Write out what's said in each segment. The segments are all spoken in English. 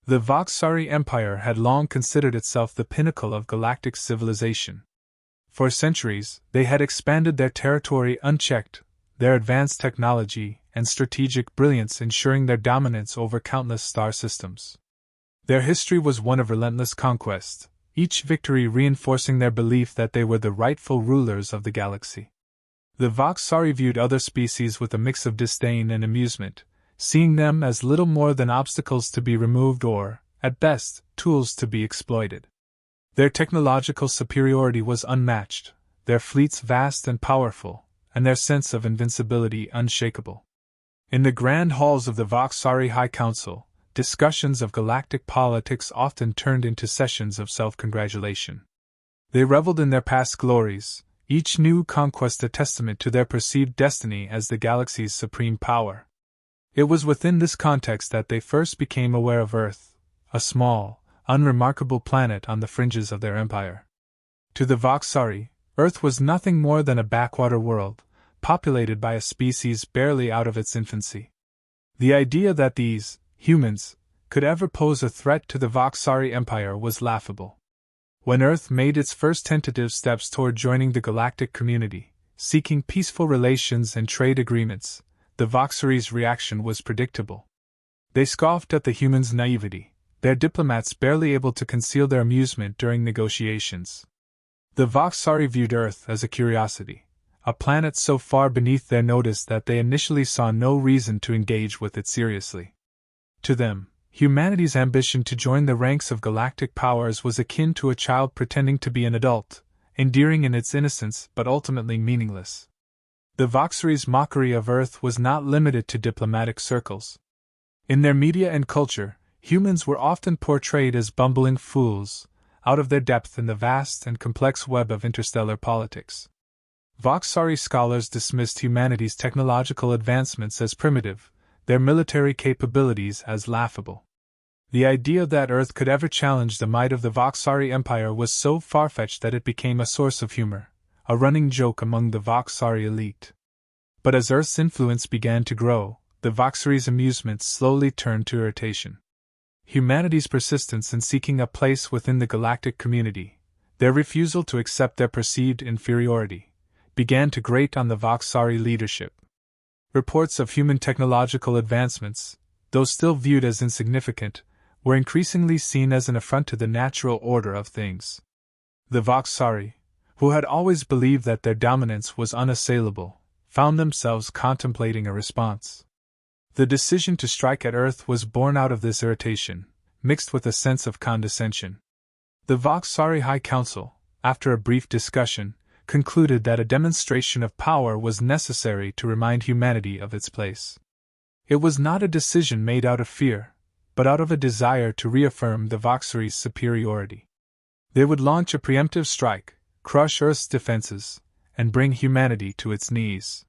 The Voxari Empire had long considered itself the pinnacle of galactic civilization. For centuries, they had expanded their territory unchecked, their advanced technology and strategic brilliance ensuring their dominance over countless star systems. Their history was one of relentless conquest, each victory reinforcing their belief that they were the rightful rulers of the galaxy. The Voxari viewed other species with a mix of disdain and amusement, seeing them as little more than obstacles to be removed or, at best, tools to be exploited. Their technological superiority was unmatched, their fleets vast and powerful, and their sense of invincibility unshakable. In the grand halls of the Voxari High Council, discussions of galactic politics often turned into sessions of self-congratulation. They reveled in their past glories, each new conquest a testament to their perceived destiny as the galaxy's supreme power. It was within this context that they first became aware of Earth, a small, unremarkable planet on the fringes of their empire. To the Voxari, Earth was nothing more than a backwater world, populated by a species barely out of its infancy. The idea that these, humans, could ever pose a threat to the Voxari Empire was laughable. When Earth made its first tentative steps toward joining the galactic community, seeking peaceful relations and trade agreements, the Voxari's reaction was predictable. They scoffed at the humans' naivety, their diplomats barely able to conceal their amusement during negotiations. The Voxari viewed Earth as a curiosity, a planet so far beneath their notice that they initially saw no reason to engage with it seriously. To them, humanity's ambition to join the ranks of galactic powers was akin to a child pretending to be an adult, endearing in its innocence but ultimately meaningless. The Voxari's mockery of Earth was not limited to diplomatic circles. In their media and culture, humans were often portrayed as bumbling fools, out of their depth in the vast and complex web of interstellar politics. Voxari scholars dismissed humanity's technological advancements as primitive, their military capabilities as laughable. The idea that Earth could ever challenge the might of the Voxari Empire was so far-fetched that it became a source of humor, a running joke among the Voxari elite. But as Earth's influence began to grow, the Voxari's amusement slowly turned to irritation. Humanity's persistence in seeking a place within the galactic community, their refusal to accept their perceived inferiority, began to grate on the Voxari leadership. Reports of human technological advancements, though still viewed as insignificant, were increasingly seen as an affront to the natural order of things. The Voxari, who had always believed that their dominance was unassailable, found themselves contemplating a response. The decision to strike at Earth was born out of this irritation, mixed with a sense of condescension. The Voxari High Council, after a brief discussion, concluded that a demonstration of power was necessary to remind humanity of its place. It was not a decision made out of fear, but out of a desire to reaffirm the Voxari's superiority. They would launch a preemptive strike, crush Earth's defenses, and bring humanity to its knees.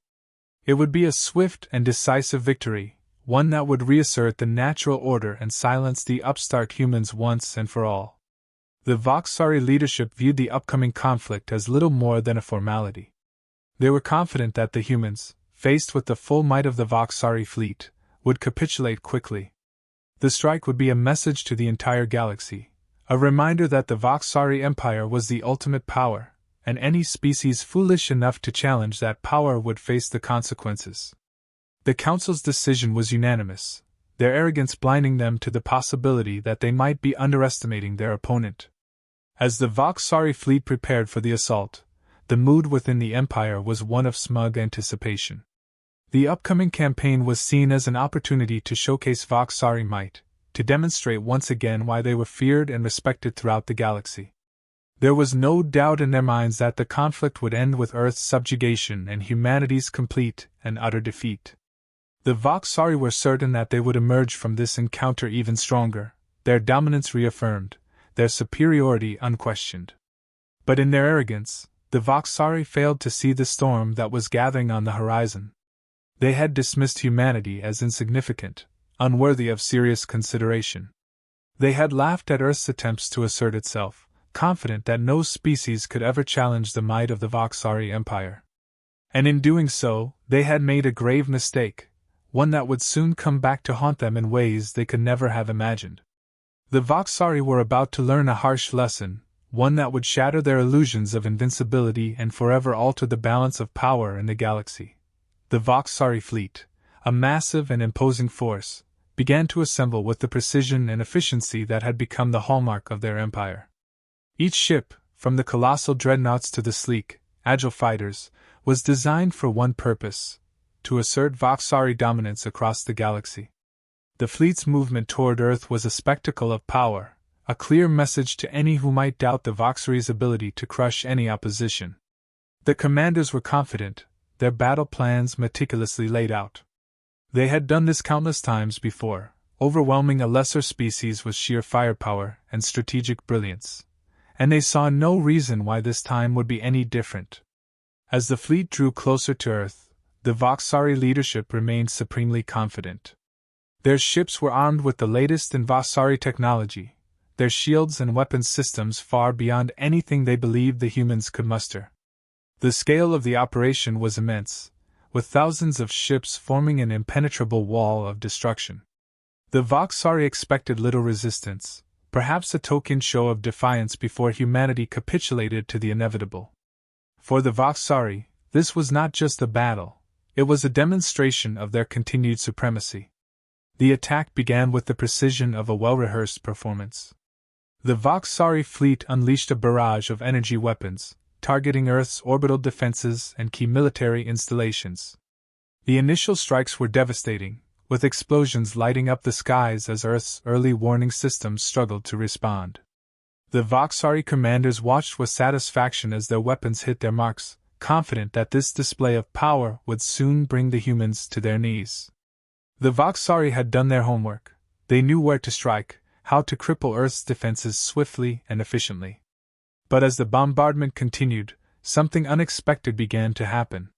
It would be a swift and decisive victory, one that would reassert the natural order and silence the upstart humans once and for all. The Voxari leadership viewed the upcoming conflict as little more than a formality. They were confident that the humans, faced with the full might of the Voxari fleet, would capitulate quickly. The strike would be a message to the entire galaxy, a reminder that the Voxari Empire was the ultimate power, and any species foolish enough to challenge that power would face the consequences. The Council's decision was unanimous, their arrogance blinding them to the possibility that they might be underestimating their opponent. As the Voxari fleet prepared for the assault, the mood within the Empire was one of smug anticipation. The upcoming campaign was seen as an opportunity to showcase Voxari might, to demonstrate once again why they were feared and respected throughout the galaxy. There was no doubt in their minds that the conflict would end with Earth's subjugation and humanity's complete and utter defeat. The Voxari were certain that they would emerge from this encounter even stronger, their dominance reaffirmed, their superiority unquestioned. But in their arrogance, the Voxari failed to see the storm that was gathering on the horizon. They had dismissed humanity as insignificant, unworthy of serious consideration. They had laughed at Earth's attempts to assert itself, confident that no species could ever challenge the might of the Voxari Empire. And in doing so, they had made a grave mistake, one that would soon come back to haunt them in ways they could never have imagined. The Voxari were about to learn a harsh lesson, one that would shatter their illusions of invincibility and forever alter the balance of power in the galaxy. The Voxari fleet, a massive and imposing force, began to assemble with the precision and efficiency that had become the hallmark of their empire. Each ship, from the colossal dreadnoughts to the sleek, agile fighters, was designed for one purpose: to assert Voxari dominance across the galaxy. The fleet's movement toward Earth was a spectacle of power, a clear message to any who might doubt the Voxari's ability to crush any opposition. The commanders were confident, their battle plans meticulously laid out. They had done this countless times before, overwhelming a lesser species with sheer firepower and strategic brilliance, and they saw no reason why this time would be any different. As the fleet drew closer to Earth, the Voxari leadership remained supremely confident. Their ships were armed with the latest in Voxari technology, their shields and weapons systems far beyond anything they believed the humans could muster. The scale of the operation was immense, with thousands of ships forming an impenetrable wall of destruction. The Voxari expected little resistance, perhaps a token show of defiance before humanity capitulated to the inevitable. For the Voxari, this was not just a battle, it was a demonstration of their continued supremacy. The attack began with the precision of a well-rehearsed performance. The Voxari fleet unleashed a barrage of energy weapons, targeting Earth's orbital defenses and key military installations. The initial strikes were devastating, with explosions lighting up the skies as Earth's early warning systems struggled to respond. The Voxari commanders watched with satisfaction as their weapons hit their marks, confident that this display of power would soon bring the humans to their knees. The Voxari had done their homework. They knew where to strike, how to cripple Earth's defenses swiftly and efficiently. But as the bombardment continued, something unexpected began to happen.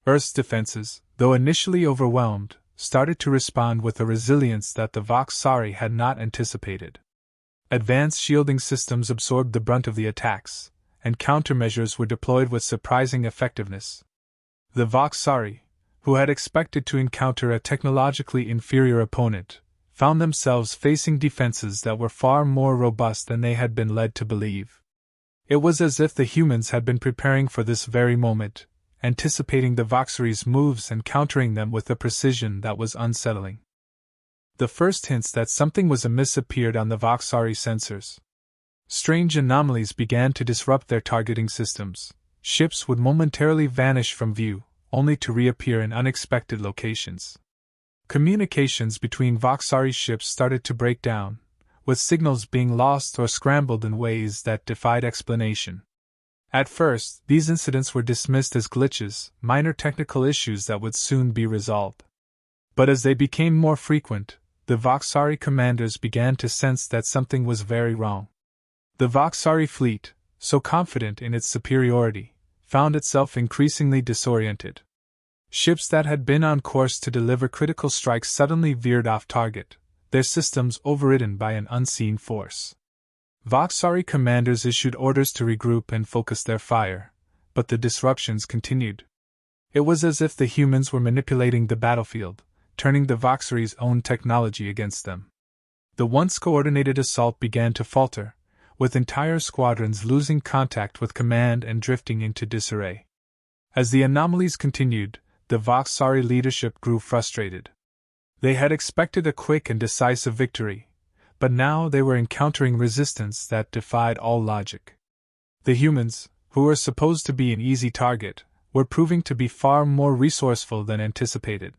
Earth's defenses, though initially overwhelmed, started to respond with a resilience that the Voxari had not anticipated. Advanced shielding systems absorbed the brunt of the attacks, and countermeasures were deployed with surprising effectiveness. The Voxari, who had expected to encounter a technologically inferior opponent, found themselves facing defenses that were far more robust than they had been led to believe. It was as if the humans had been preparing for this very moment, anticipating the Voxari's moves and countering them with a precision that was unsettling. The first hints that something was amiss appeared on the Voxari sensors. Strange anomalies began to disrupt their targeting systems. Ships would momentarily vanish from view, only to reappear in unexpected locations. Communications between Voxari ships started to break down, with signals being lost or scrambled in ways that defied explanation. At first, these incidents were dismissed as glitches, minor technical issues that would soon be resolved. But as they became more frequent, the Voxari commanders began to sense that something was very wrong. The Voxari fleet, so confident in its superiority, found itself increasingly disoriented. Ships that had been on course to deliver critical strikes suddenly veered off target, their systems overridden by an unseen force. Voxari commanders issued orders to regroup and focus their fire, but the disruptions continued. It was as if the humans were manipulating the battlefield, turning the Voxari's own technology against them. The once coordinated assault began to falter, with entire squadrons losing contact with command and drifting into disarray. As the anomalies continued, the Voxari leadership grew frustrated. They had expected a quick and decisive victory, but now they were encountering resistance that defied all logic. The humans, who were supposed to be an easy target, were proving to be far more resourceful than anticipated.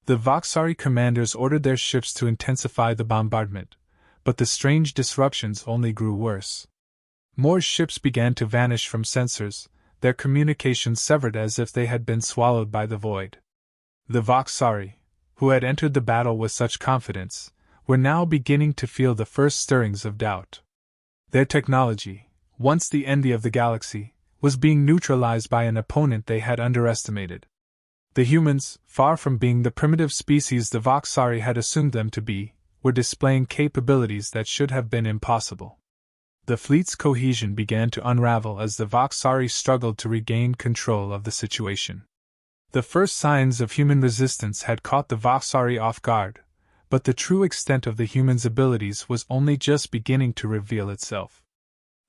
The Voxari commanders ordered their ships to intensify the bombardment, but the strange disruptions only grew worse. More ships began to vanish from sensors, their communications severed as if they had been swallowed by the void. The Voxari, who had entered the battle with such confidence, were now beginning to feel the first stirrings of doubt. Their technology, once the envy of the galaxy, was being neutralized by an opponent they had underestimated. The humans, far from being the primitive species the Voxari had assumed them to be, were displaying capabilities that should have been impossible. The fleet's cohesion began to unravel as the Voxari struggled to regain control of the situation. The first signs of human resistance had caught the Voxari off guard, but the true extent of the humans' abilities was only just beginning to reveal itself.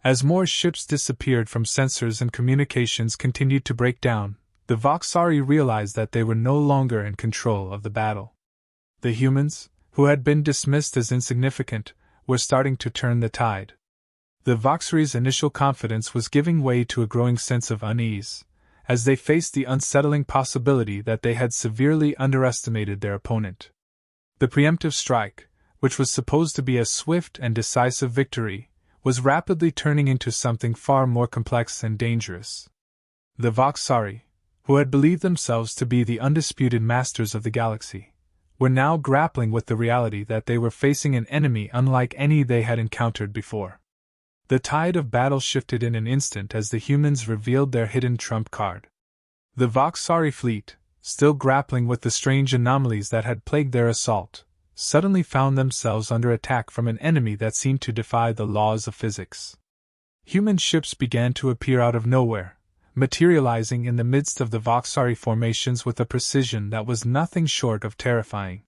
As more ships disappeared from sensors and communications continued to break down, the Voxari realized that they were no longer in control of the battle. The humans, who had been dismissed as insignificant, were starting to turn the tide. The Voxari's initial confidence was giving way to a growing sense of unease, as they faced the unsettling possibility that they had severely underestimated their opponent. The Preemptive Strike, which was supposed to be a swift and decisive victory, was rapidly turning into something far more complex and dangerous. The Voxari, who had believed themselves to be the undisputed masters of the galaxy, were now grappling with the reality that they were facing an enemy unlike any they had encountered before. The tide of battle shifted in an instant as the humans revealed their hidden trump card. The Voxari fleet, still grappling with the strange anomalies that had plagued their assault, suddenly found themselves under attack from an enemy that seemed to defy the laws of physics. Human ships began to appear out of nowhere, materializing in the midst of the Voxari formations with a precision that was nothing short of terrifying.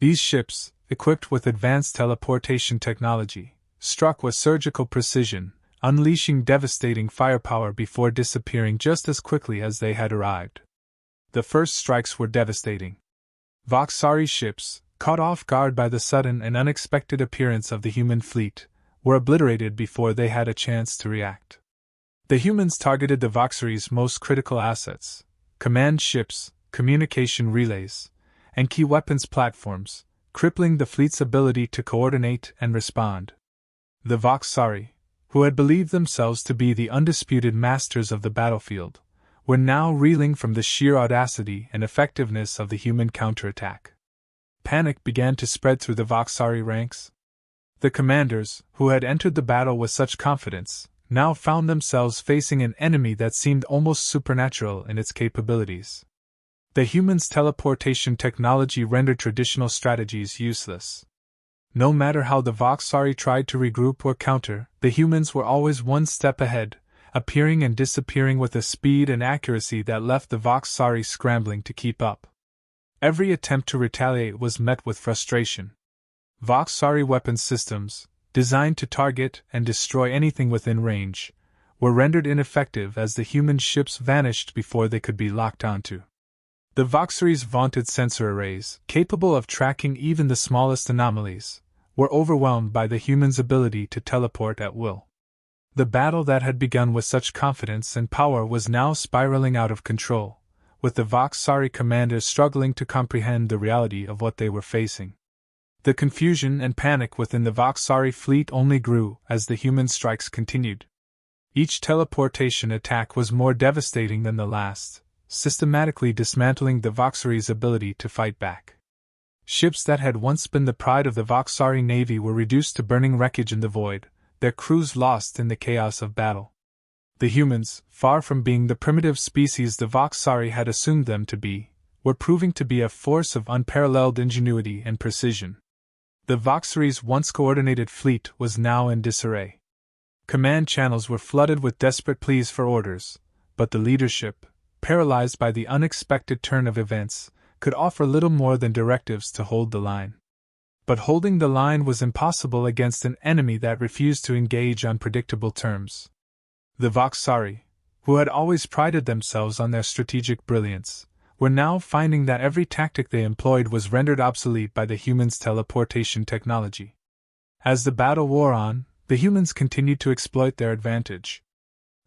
These ships, equipped with advanced teleportation technology, struck with surgical precision, unleashing devastating firepower before disappearing just as quickly as they had arrived. The first strikes were devastating. Voxari ships, caught off guard by the sudden and unexpected appearance of the human fleet, were obliterated before they had a chance to react. The humans targeted the Voxari's most critical assets: command ships, communication relays, and key weapons platforms, crippling the fleet's ability to coordinate and respond. The Voxari, who had believed themselves to be the undisputed masters of the battlefield, were now reeling from the sheer audacity and effectiveness of the human counterattack. Panic began to spread through the Voxari ranks. The commanders, who had entered the battle with such confidence, now found themselves facing an enemy that seemed almost supernatural in its capabilities. The humans' teleportation technology rendered traditional strategies useless. No matter how the Voxari tried to regroup or counter, the humans were always one step ahead, appearing and disappearing with a speed and accuracy that left the Voxari scrambling to keep up. Every attempt to retaliate was met with frustration. Voxari weapon systems, designed to target and destroy anything within range, were rendered ineffective as the human ships vanished before they could be locked onto. The Voxari's vaunted sensor arrays, capable of tracking even the smallest anomalies, were overwhelmed by the humans' ability to teleport at will. The battle that had begun with such confidence and power was now spiraling out of control, with the Voxari commanders struggling to comprehend the reality of what they were facing. The confusion and panic within the Voxari fleet only grew as the human strikes continued. Each teleportation attack was more devastating than the last, systematically dismantling the Voxari's ability to fight back. Ships that had once been the pride of the Voxari navy were reduced to burning wreckage in the void, their crews lost in the chaos of battle. The humans, far from being the primitive species the Voxari had assumed them to be, were proving to be a force of unparalleled ingenuity and precision. The Voxari's once coordinated fleet was now in disarray. Command channels were flooded with desperate pleas for orders, but the leadership, paralyzed by the unexpected turn of events, could offer little more than directives to hold the line. But holding the line was impossible against an enemy that refused to engage on predictable terms. The Voxari, who had always prided themselves on their strategic brilliance, were now finding that every tactic they employed was rendered obsolete by the humans' teleportation technology. As the battle wore on, the humans continued to exploit their advantage.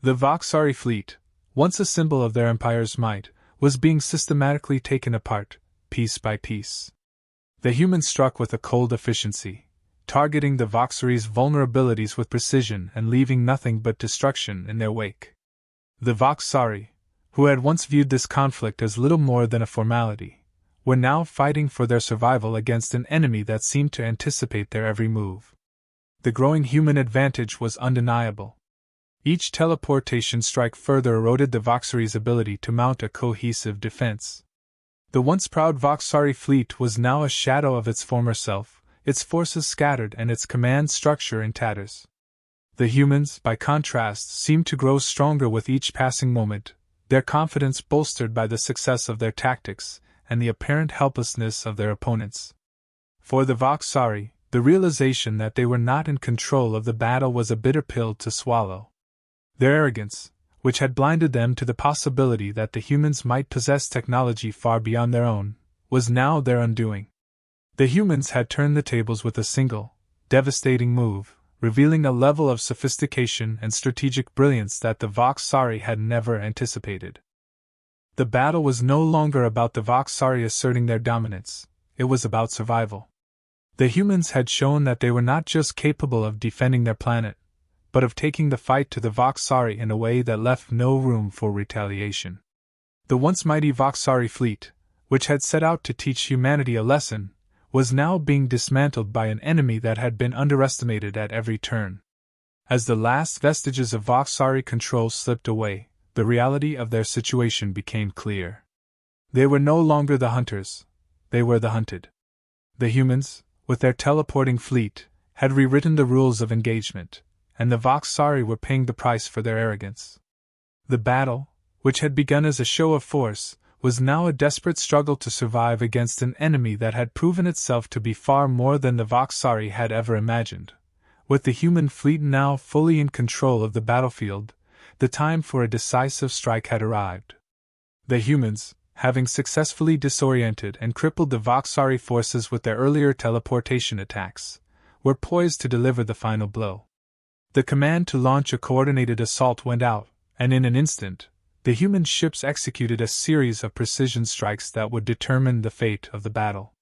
The Voxari fleet, once a symbol of their empire's might, was being systematically taken apart, piece by piece. The humans struck with a cold efficiency, targeting the Voxari's vulnerabilities with precision and leaving nothing but destruction in their wake. The Voxari, who had once viewed this conflict as little more than a formality, were now fighting for their survival against an enemy that seemed to anticipate their every move. The growing human advantage was undeniable. Each teleportation strike further eroded the Voxari's ability to mount a cohesive defense. The once proud Voxari fleet was now a shadow of its former self, its forces scattered and its command structure in tatters. The humans, by contrast, seemed to grow stronger with each passing moment, their confidence bolstered by the success of their tactics and the apparent helplessness of their opponents. For the Voxari, the realization that they were not in control of the battle was a bitter pill to swallow. Their arrogance, which had blinded them to the possibility that the humans might possess technology far beyond their own, was now their undoing. The humans had turned the tables with a single, devastating move, revealing a level of sophistication and strategic brilliance that the Voxari had never anticipated. The battle was no longer about the Voxari asserting their dominance, it was about survival. The humans had shown that they were not just capable of defending their planet, but of taking the fight to the Voxari in a way that left no room for retaliation. The once mighty Voxari fleet, which had set out to teach humanity a lesson, was now being dismantled by an enemy that had been underestimated at every turn. As the last vestiges of Voxari control slipped away, the reality of their situation became clear. They were no longer the hunters, they were the hunted. The humans, with their teleporting fleet, had rewritten the rules of engagement, and the Voxari were paying the price for their arrogance. The battle, which had begun as a show of force, was now a desperate struggle to survive against an enemy that had proven itself to be far more than the Voxari had ever imagined. With the human fleet now fully in control of the battlefield, the time for a decisive strike had arrived. The humans, having successfully disoriented and crippled the Voxari forces with their earlier teleportation attacks, were poised to deliver the final blow. The command to launch a coordinated assault went out, and in an instant, the human ships executed a series of precision strikes that would determine the fate of the battle.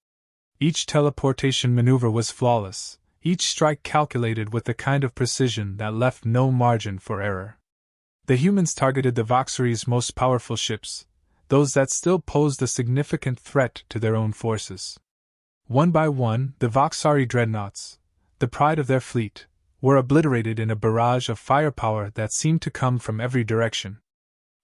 Each teleportation maneuver was flawless, each strike calculated with the kind of precision that left no margin for error. The humans targeted the Voxari's most powerful ships, those that still posed a significant threat to their own forces. One by one, the Voxari dreadnoughts, the pride of their fleet, were obliterated in a barrage of firepower that seemed to come from every direction.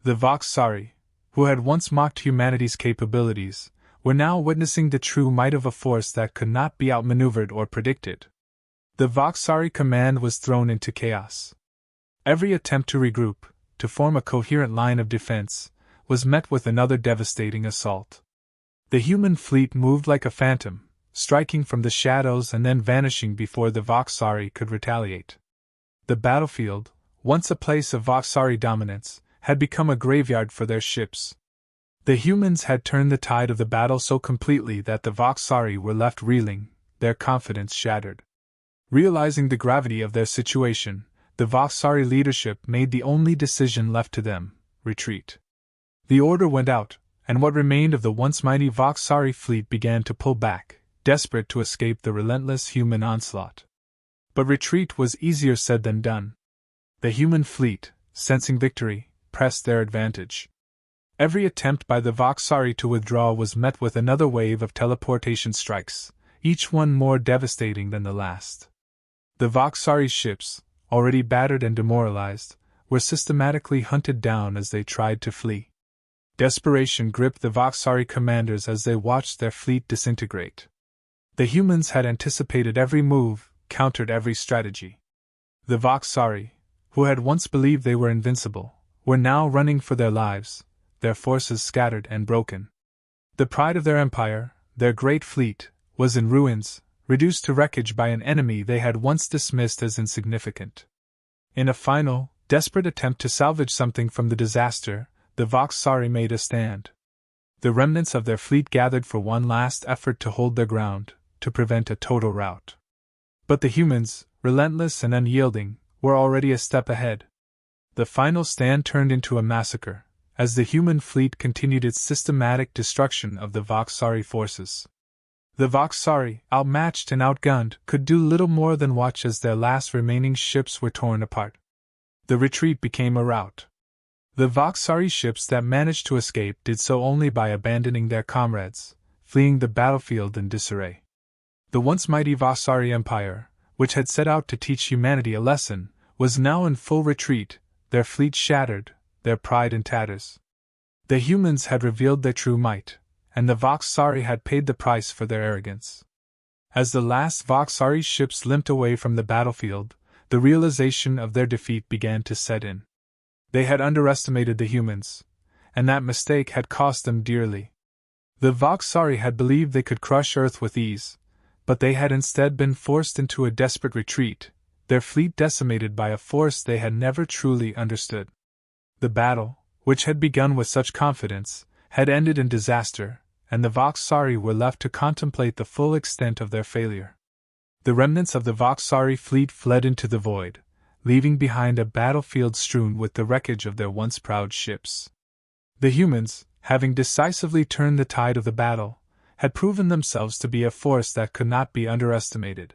The Voxari, who had once mocked humanity's capabilities, were now witnessing the true might of a force that could not be outmaneuvered or predicted. The Voxari command was thrown into chaos. Every attempt to regroup, to form a coherent line of defense, was met with another devastating assault. The human fleet moved like a phantom, striking from the shadows and then vanishing before the Voxari could retaliate. The battlefield, once a place of Voxari dominance, had become a graveyard for their ships. The humans had turned the tide of the battle so completely that the Voxari were left reeling, their confidence shattered. Realizing the gravity of their situation, the Voxari leadership made the only decision left to them: retreat. The order went out, and what remained of the once mighty Voxari fleet began to pull back, desperate to escape the relentless human onslaught. But retreat was easier said than done. The human fleet, sensing victory, pressed their advantage. Every attempt by the Voxari to withdraw was met with another wave of teleportation strikes, each one more devastating than the last. The Voxari's ships, already battered and demoralized, were systematically hunted down as they tried to flee. Desperation gripped the Voxari commanders as they watched their fleet disintegrate. The humans had anticipated every move, countered every strategy. The Voxari, who had once believed they were invincible, were now running for their lives, their forces scattered and broken. The pride of their empire, their great fleet, was in ruins, reduced to wreckage by an enemy they had once dismissed as insignificant. In a final, desperate attempt to salvage something from the disaster, the Voxari made a stand. The remnants of their fleet gathered for one last effort to hold their ground, to prevent a total rout. But the humans, relentless and unyielding, were already a step ahead. The final stand turned into a massacre, as the human fleet continued its systematic destruction of the Voxari forces. The Voxari, outmatched and outgunned, could do little more than watch as their last remaining ships were torn apart. The retreat became a rout. The Voxari ships that managed to escape did so only by abandoning their comrades, fleeing the battlefield in disarray. The once mighty Voxari Empire, which had set out to teach humanity a lesson, was now in full retreat, their fleet shattered, their pride in tatters. The humans had revealed their true might, and the Voxari had paid the price for their arrogance. As the last Voxari ships limped away from the battlefield, the realization of their defeat began to set in. They had underestimated the humans, and that mistake had cost them dearly. The Voxari had believed they could crush Earth with ease, but they had instead been forced into a desperate retreat, their fleet decimated by a force they had never truly understood. The battle, which had begun with such confidence, had ended in disaster, and the Voxari were left to contemplate the full extent of their failure. The remnants of the Voxari fleet fled into the void, leaving behind a battlefield strewn with the wreckage of their once proud ships. The humans, having decisively turned the tide of the battle, had proven themselves to be a force that could not be underestimated.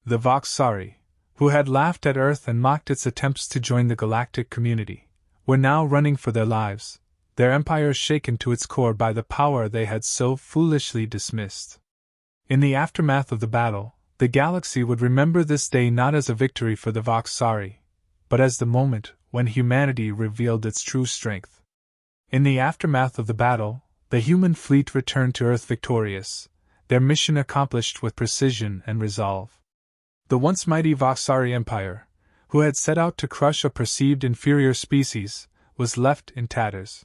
The Voxari, who had laughed at Earth and mocked its attempts to join the galactic community, were now running for their lives, their empire shaken to its core by the power they had so foolishly dismissed. In the aftermath of the battle, the galaxy would remember this day not as a victory for the Voxari, but as the moment when humanity revealed its true strength. In the aftermath of the battle, the human fleet returned to Earth victorious, their mission accomplished with precision and resolve. The once mighty Voxari Empire, who had set out to crush a perceived inferior species, was left in tatters.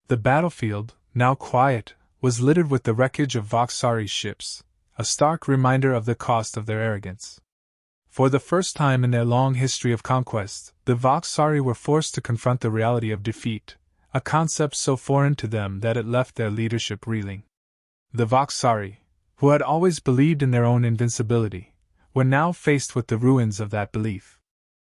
The battlefield, now quiet, was littered with the wreckage of Voxari's ships, a stark reminder of the cost of their arrogance. For the first time in their long history of conquest, the Voxari were forced to confront the reality of defeat, a concept so foreign to them that it left their leadership reeling. The Voxari, who had always believed in their own invincibility, were now faced with the ruins of that belief.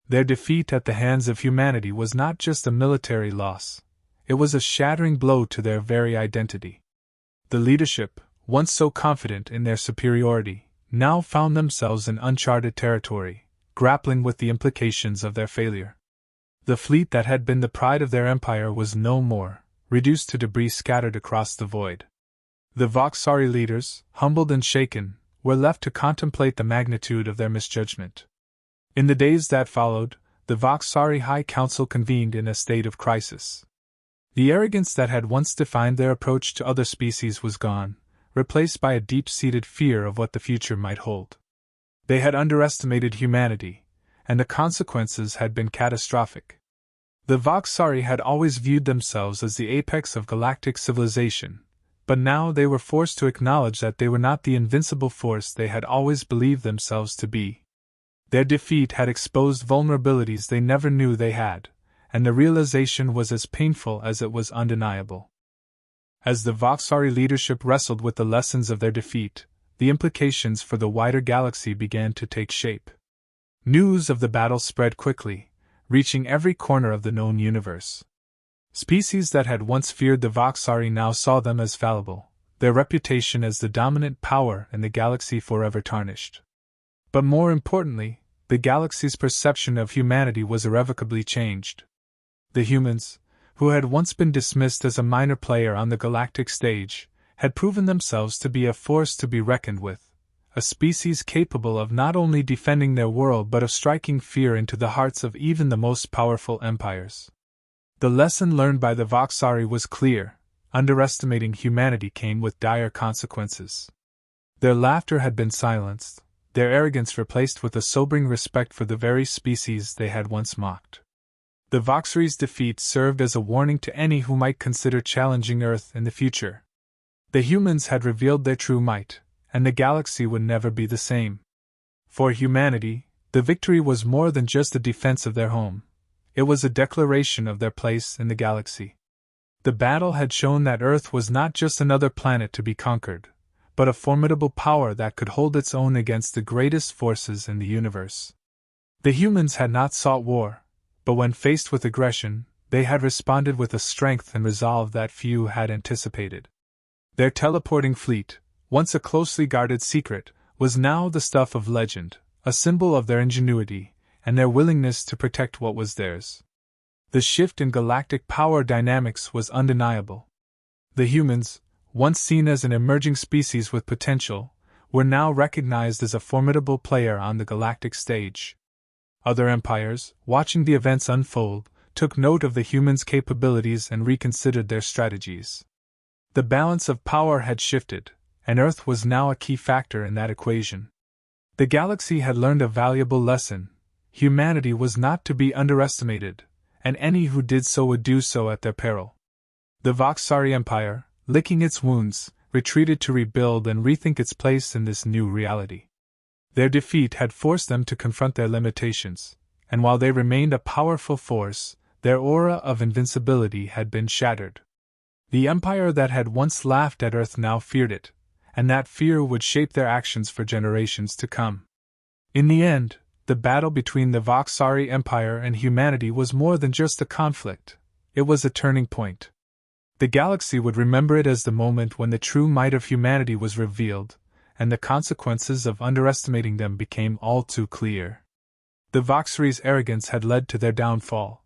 Their defeat at the hands of humanity was not just a military loss, it was a shattering blow to their very identity. The leadership, once so confident in their superiority, now found themselves in uncharted territory, grappling with the implications of their failure. The fleet that had been the pride of their empire was no more, reduced to debris scattered across the void. The Voxari leaders, humbled and shaken, were left to contemplate the magnitude of their misjudgment. In the days that followed, the Voxari High Council convened in a state of crisis. The arrogance that had once defined their approach to other species was gone, replaced by a deep-seated fear of what the future might hold. They had underestimated humanity, and the consequences had been catastrophic. The Voxari had always viewed themselves as the apex of galactic civilization, but now they were forced to acknowledge that they were not the invincible force they had always believed themselves to be. Their defeat had exposed vulnerabilities they never knew they had, and the realization was as painful as it was undeniable. As the Voxari leadership wrestled with the lessons of their defeat, the implications for the wider galaxy began to take shape. News of the battle spread quickly, reaching every corner of the known universe. Species that had once feared the Voxari now saw them as fallible, their reputation as the dominant power in the galaxy forever tarnished. But more importantly, the galaxy's perception of humanity was irrevocably changed. The humans, who had once been dismissed as a minor player on the galactic stage, had proven themselves to be a force to be reckoned with, a species capable of not only defending their world but of striking fear into the hearts of even the most powerful empires. The lesson learned by the Voxari was clear: underestimating humanity came with dire consequences. Their laughter had been silenced, their arrogance replaced with a sobering respect for the very species they had once mocked. The Voxari's defeat served as a warning to any who might consider challenging Earth in the future. The humans had revealed their true might, and the galaxy would never be the same. For humanity, the victory was more than just a defense of their home. It was a declaration of their place in the galaxy. The battle had shown that Earth was not just another planet to be conquered, but a formidable power that could hold its own against the greatest forces in the universe. The humans had not sought war, but when faced with aggression, they had responded with a strength and resolve that few had anticipated. Their teleporting fleet, once a closely guarded secret, was now the stuff of legend, a symbol of their ingenuity and their willingness to protect what was theirs. The shift in galactic power dynamics was undeniable. The humans, once seen as an emerging species with potential, were now recognized as a formidable player on the galactic stage. Other empires, watching the events unfold, took note of the humans' capabilities and reconsidered their strategies. The balance of power had shifted, and Earth was now a key factor in that equation. The galaxy had learned a valuable lesson: humanity was not to be underestimated, and any who did so would do so at their peril. The Voxari Empire, licking its wounds, retreated to rebuild and rethink its place in this new reality. Their defeat had forced them to confront their limitations, and while they remained a powerful force, their aura of invincibility had been shattered. The Empire that had once laughed at Earth now feared it, and that fear would shape their actions for generations to come. In the end, the battle between the Voxari Empire and humanity was more than just a conflict, it was a turning point. The galaxy would remember it as the moment when the true might of humanity was revealed, and the consequences of underestimating them became all too clear. The Voxari's arrogance had led to their downfall,